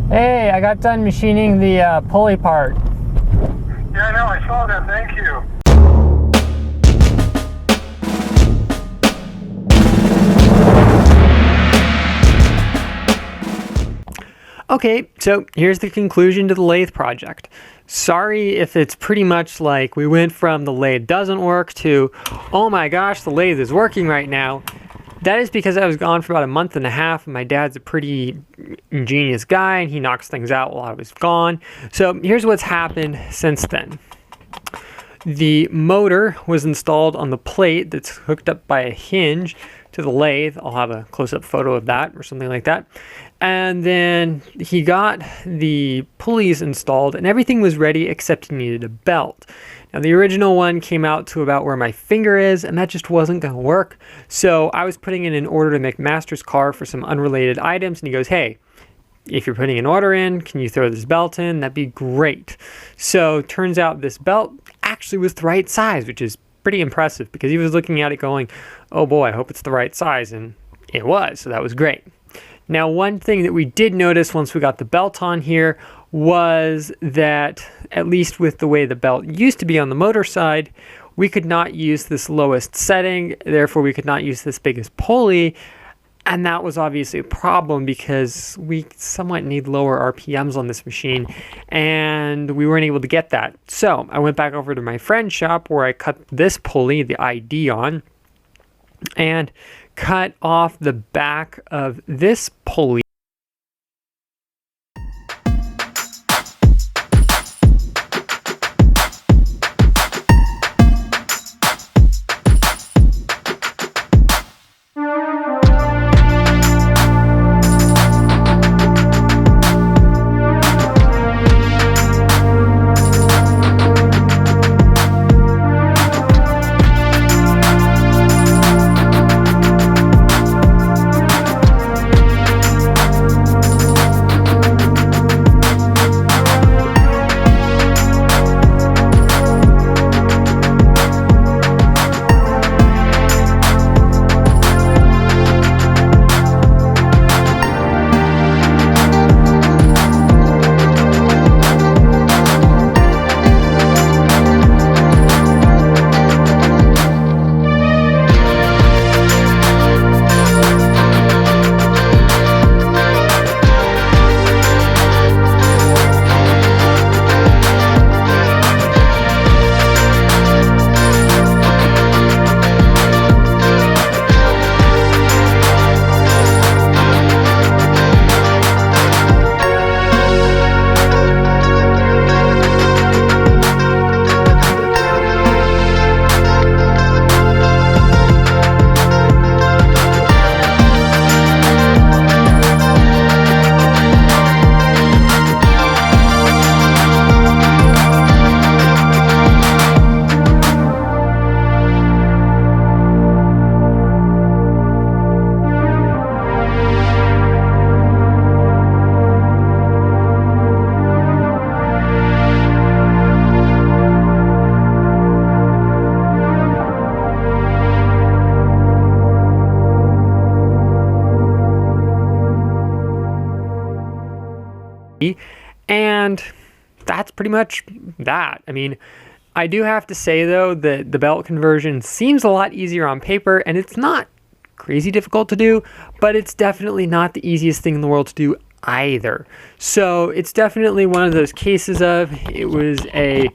Hey, I got done machining the pulley part. Yeah, no, I saw that. Thank you. Okay, so here's the conclusion to the lathe project. Sorry if it's pretty much like we went from the lathe doesn't work to, oh my gosh, the lathe is working right now. That is because I was gone for about a month and a half, and my dad's a pretty ingenious guy, and he knocks things out while I was gone. So here's what's happened since then. The motor was installed on the plate that's hooked up by a hinge to the lathe. I'll have a close-up photo of that or something like that. And then he got the pulleys installed and everything was ready except he needed a belt. Now the original one came out to about where my finger is, and that just wasn't going to work. So I was putting in an order to make Master's car for some unrelated items, and he goes, hey, if you're putting an order in, can you throw this belt in? That'd be great. So turns out this belt actually was the right size, which is pretty impressive because he was looking at it going, oh boy, I hope it's the right size, and it was, so that was great. Now, one thing that we did notice once we got the belt on here was that, at least with the way the belt used to be on the motor side, we could not use this lowest setting, therefore we could not use this biggest pulley, and that was obviously a problem because we somewhat need lower RPMs on this machine, and we weren't able to get that. So I went back over to my friend's shop where I cut this pulley, the ID on, and cut off the back of this pulley. And that's pretty much that. I mean, I do have to say though that the belt conversion seems a lot easier on paper, and it's not crazy difficult to do, but it's definitely not the easiest thing in the world to do either. So it's definitely one of those cases of it was a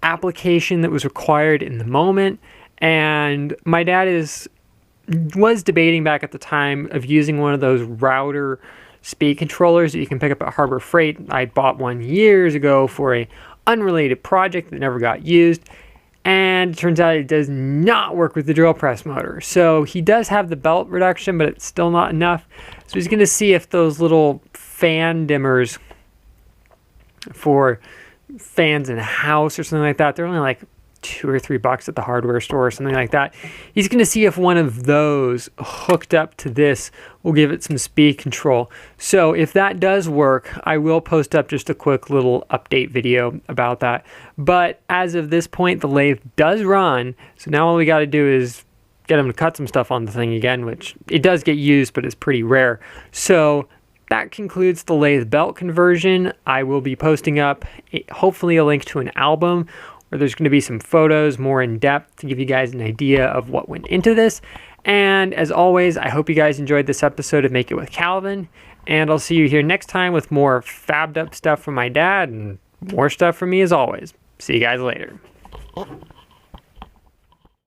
application that was required in the moment, and my dad was debating back at the time of using one of those router speed controllers that you can pick up at Harbor Freight. I bought one years ago for a unrelated project that never got used, and it turns out it does not work with the drill press motor. So he does have the belt reduction, but it's still not enough. So he's going to see if those little fan dimmers for fans in a house or something like that, they're only like $2 or $3 at the hardware store or something like that. He's going to see if one of those hooked up to this will give it some speed control. So if that does work, I will post up just a quick little update video about that. But as of this point, the lathe does run. So now all we got to do is get him to cut some stuff on the thing again, which it does get used, but it's pretty rare. So that concludes the lathe belt conversion. I will be posting up hopefully a link to an album where there's going to be some photos more in depth to give you guys an idea of what went into this. And as always, I hope you guys enjoyed this episode of Make It with Calvin, and I'll see you here next time with more fabbed up stuff from my dad and more stuff from me as always. See you guys later.